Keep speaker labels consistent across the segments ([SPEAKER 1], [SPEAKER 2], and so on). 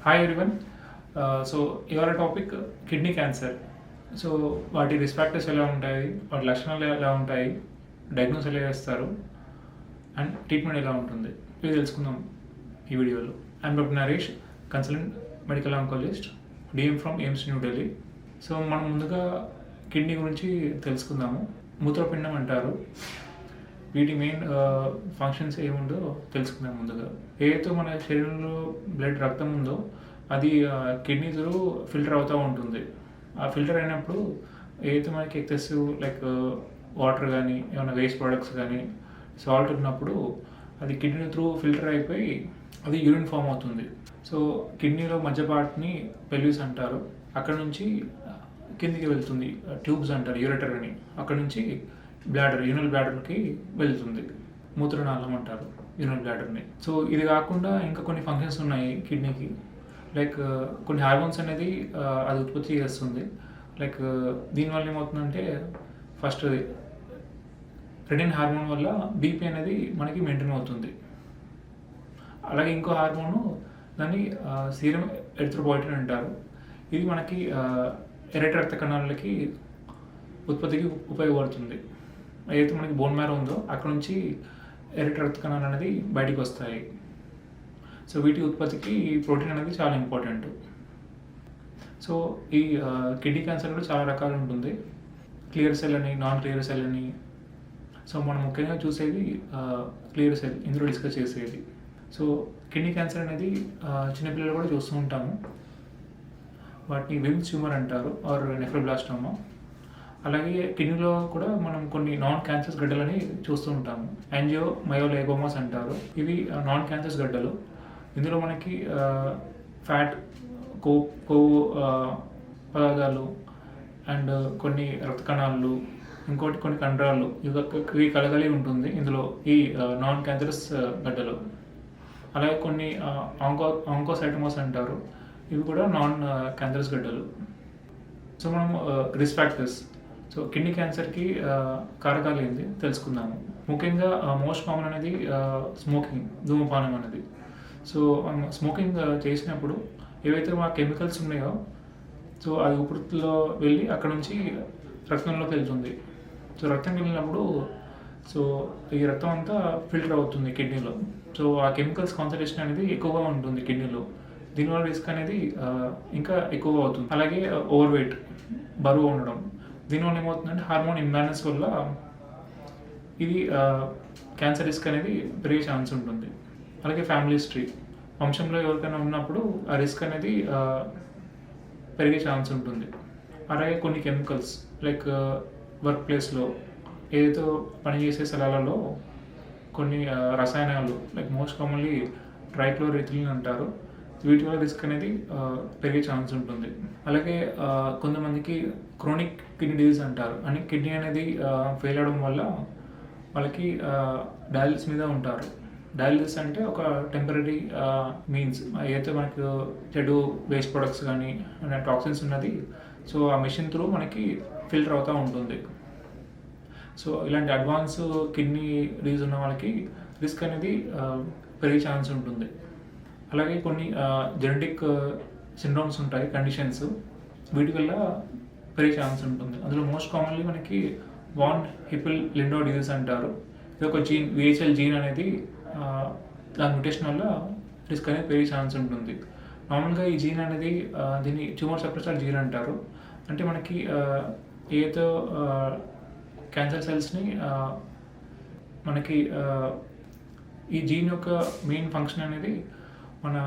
[SPEAKER 1] Hi everyone. So ఇవాళ topic kidney cancer. So వాటి risk factors ఎలా ఉంటాయి, వాటి లక్షణాలు ఎలా ఉంటాయి, డయాగ్నోస్ ఎలా చేస్తారు అండ్ ట్రీట్మెంట్ ఎలా ఉంటుంది, ఇవి తెలుసుకుందాం ఈ వీడియోలో. I'm doctor Naresh, consultant medical oncologist, DM from AIIMS new Delhi. So మనం ముందుగా కిడ్నీ గురించి తెలుసుకుందాము. మూత్రపిండం అంటారు. వీటి మెయిన్ ఫంక్షన్స్ ఏముందో తెలుసుకుందాం ముందుగా. ఏదైతే మన శరీరంలో రక్తం ఉందో అది కిడ్నీ త్రూ ఫిల్టర్ అవుతూ ఉంటుంది. ఆ ఫిల్టర్ అయినప్పుడు ఏదైతే మనకి ఎక్సెసివ్ లైక్ వాటర్ కానీ ఏమైనా వేస్ట్ ప్రోడక్ట్స్ కానీ సాల్ట్ ఉన్నప్పుడు అది కిడ్నీ త్రూ ఫిల్టర్ అయిపోయి అది యూరిన్ ఫామ్ అవుతుంది. సో కిడ్నీలో మధ్య పార్ట్ని పెల్విస్ అంటారు. అక్కడ నుంచి కిందికి వెళ్తుంది, ట్యూబ్స్ అంటారు, యూరెటర్ అని. అక్కడ నుంచి బ్లాడర్, యూరినల్ బ్లాడర్కి వెళ్తుంది. మూత్రనాళం అంటారు యూరినల్ బ్లాడర్ని. సో ఇది కాకుండా ఇంకా కొన్ని ఫంక్షన్స్ ఉన్నాయి కిడ్నీకి. లైక్ కొన్ని హార్మోన్స్ అనేది అది ఉత్పత్తి చేస్తుంది. లైక్ దీనివల్ల ఏమవుతుందంటే ఫస్ట్ రెనిన్ హార్మోన్ వల్ల బీపీ అనేది మనకి మెయింటైన్ అవుతుంది. అలాగే ఇంకో హార్మోను దాన్ని సీరం ఎరిథ్రోపాయిటిన్ అంటారు. ఇది మనకి ఎర్రటి రక్త కణాలకి ఉత్పత్తికి ఉపయోగపడుతుంది. ఏదైతే మనకి బోన్ మ్యారో ఉందో అక్కడ నుంచి ఎర్రటి రక్త కణాలు అనేది బయటికి వస్తాయి. సో వీటి ఉత్పత్తికి ప్రోటీన్ అనేది చాలా ఇంపార్టెంట్. సో ఈ కిడ్నీ క్యాన్సర్ కూడా చాలా రకాలు ఉంటుంది. క్లియర్ సెల్ అని, నాన్ క్లియర్ సెల్ అని. సో మనం ముఖ్యంగా చూసేది క్లియర్ సెల్, ఇందులో డిస్కస్ చేసేది. సో కిడ్నీ క్యాన్సర్ అనేది చిన్నపిల్లలు కూడా చూస్తూ ఉంటాము. వాటిని విమ్స్ ట్యూమర్ అంటారు ఆర్ నెఫ్రోబ్లాస్టోమా. అలాగే కిడ్నీలో కూడా మనం కొన్ని నాన్ క్యాన్సర్స్ గడ్డలని చూస్తూ ఉంటాము. యాంజియోమయోలైబోమాస్ అంటారు. ఇవి నాన్ క్యాన్సర్స్ గడ్డలు. ఇందులో మనకి ఫ్యాట్, కొవ్వు పదార్థాలు అండ్ కొన్ని రక్త కణాలు, ఇంకోటి కొన్ని కండరాలు, ఇవి కలగలి ఉంటుంది ఇందులో ఈ నాన్ క్యాన్సరస్ గడ్డలు. అలాగే కొన్ని ఆంకోసైటోమాస్ అంటారు. ఇవి కూడా నాన్ క్యాన్సరస్ గడ్డలు. సో మనం రిస్క్ ఫ్యాక్టర్స్, సో కిడ్నీ క్యాన్సర్కి కారకాలు ఏంటి తెలుసుకుందాము. ముఖ్యంగా మోస్ట్ కామన్ అనేది స్మోకింగ్, ధూమపానం అనేది. సో స్మోకింగ్ చేసినప్పుడు ఏవైతే మా కెమికల్స్ ఉన్నాయో సో అది ఊపిరితిత్తులో వెళ్ళి అక్కడ నుంచి రక్తంలోకి వెళ్తుంది. సో రక్తం వెళ్ళినప్పుడు సో ఈ రక్తం అంతా ఫిల్టర్ అవుతుంది కిడ్నీలో. సో ఆ కెమికల్స్ కాన్సన్ట్రేషన్ అనేది ఎక్కువగా ఉంటుంది కిడ్నీలో. దీనివల్ల రిస్క్ అనేది ఇంకా ఎక్కువగా అవుతుంది. అలాగే ఓవర్ వెయిట్, బరువు ఉండడం, దీనివల్ల ఏమవుతుందంటే హార్మోన్ ఇంబ్యాలెన్స్ వల్ల ఇది క్యాన్సర్ రిస్క్ అనేది పెరిగే ఛాన్స్ ఉంటుంది. అలాగే ఫ్యామిలీ హిస్టరీ, వంశంలో ఎవరికైనా ఉన్నప్పుడు ఆ రిస్క్ అనేది పెరిగే ఛాన్స్ ఉంటుంది. అలాగే కొన్ని కెమికల్స్ లైక్ వర్క్ ప్లేస్లో ఏదైతే పనిచేసే స్థలాలలో కొన్ని రసాయనాలు లైక్ మోస్ట్ కామన్లీ ట్రైక్లోరెథిలిన్ అంటారు. వీటి వల్ల రిస్క్ అనేది పెరిగే ఛాన్స్ ఉంటుంది. అలాగే కొంతమందికి క్రోనిక్ కిడ్నీ డిజీజ్ అంటారు. అని కిడ్నీ అనేది ఫెయిల్ అవడం వల్ల వాళ్ళకి డయాలిసిస్ మీద ఉంటారు. డయాలిసిస్ అంటే ఒక టెంపరీ మీన్స్ ఏదైతే మనకు చెడు వేస్ట్ ప్రొడక్ట్స్ కానీ టాక్సిన్స్ ఉన్నది సో ఆ మెషిన్ త్రూ మనకి ఫిల్టర్ అవుతూ ఉంటుంది. సో ఇలాంటి అడ్వాన్స్ కిడ్నీ డిజీజ్ ఉన్న వాళ్ళకి రిస్క్ అనేది పెరిగే ఛాన్స్ ఉంటుంది. అలాగే కొన్ని జెనెటిక్ సిండ్రోమ్స్ ఉంటాయి, కండిషన్స్, వీటి వల్ల పెరిగే ఛాన్స్ ఉంటుంది. అందులో మోస్ట్ కామన్లీ మనకి వాన్ హిప్పిల్ లిండో డిజీజ్ అంటారు. ఇది ఒక జీన్, విహెచ్ఎల్ జీన్ అనేది దాని మ్యుటేషన్ వల్ల రిస్క్ అనేది పెరిగే ఛాన్స్ ఉంటుంది. నార్మల్గా ఈ జీన్ అనేది దీన్ని ట్యూమర్ సప్రెసర్ జీన్ అంటారు. అంటే మనకి ఏదో క్యాన్సర్ సెల్స్ని మనకి ఈ జీన్ యొక్క మెయిన్ ఫంక్షన్ అనేది మన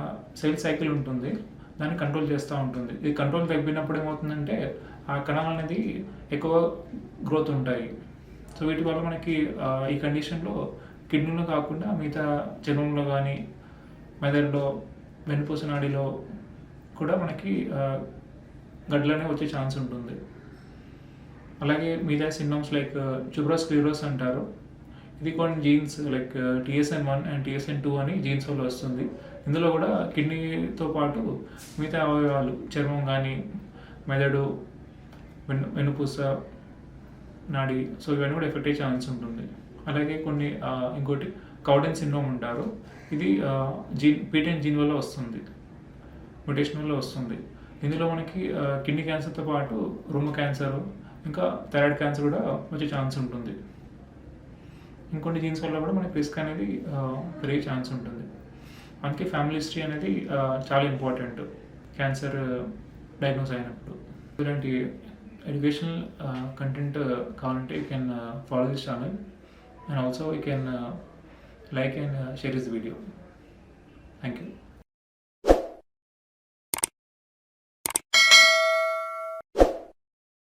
[SPEAKER 1] సెల్ సైకిల్ ఉంటుంది, దాన్ని కంట్రోల్ చేస్తూ ఉంటుంది. ఈ కంట్రోల్ తగ్గినప్పుడు ఏమవుతుందంటే ఆ కణాలు అనేది ఎక్కువ గ్రోత్ ఉంటాయి. సో వీటి వల్ల మనకి ఈ కండిషన్లో కిడ్నీలో కాకుండా మిగతా చర్మంలో కానీ మెదడులో, వెన్నుపూస నాడిలో కూడా మనకి గడ్డలనే వచ్చే ఛాన్స్ ఉంటుంది. అలాగే మిగతా సిండ్రోమ్స్ లైక్ ట్యూబరస్ స్క్లెరోసిస్ అంటారు. ఇది కొన్ని jeans like TSN1 and TSN2 అని జీన్స్ వల్ల వస్తుంది. ఇందులో కూడా కిడ్నీతో పాటు మిగతా అవయవాలు, చర్మం కానీ, మెదడు, వెన్నుపూస నాడి, సో ఇవన్నీ కూడా ఎఫెక్ట్ అయ్యే ఛాన్స్ ఉంటుంది. అలాగే కొన్ని ఇంకోటి కౌడెన్ సిండ్రోమ్ అంటారు. ఇది జీన్, P10 జీన్ వల్ల వస్తుంది. మ్యుటేషన్ వస్తుంది. ఇందులో మనకి కిడ్నీ క్యాన్సర్తో పాటు రొమ్ము క్యాన్సర్, ఇంకా థైరాయిడ్ క్యాన్సర్ కూడా వచ్చే ఛాన్స్ ఉంటుంది. ఇంకొన్ని జీన్స్ వల్ల కూడా మనకి రిస్క్ అనేది పెరిగే ఛాన్స్ ఉంటుంది. అందుకే ఫ్యామిలీ హిస్టరీ అనేది చాలా ఇంపార్టెంట్ క్యాన్సర్ డయాగ్నోస్ అయినప్పుడు. ఇలాంటి ఎడ్యుకేషనల్ కంటెంట్ కావాలంటే you can follow this channel, and also you can like and share this video. Thank you.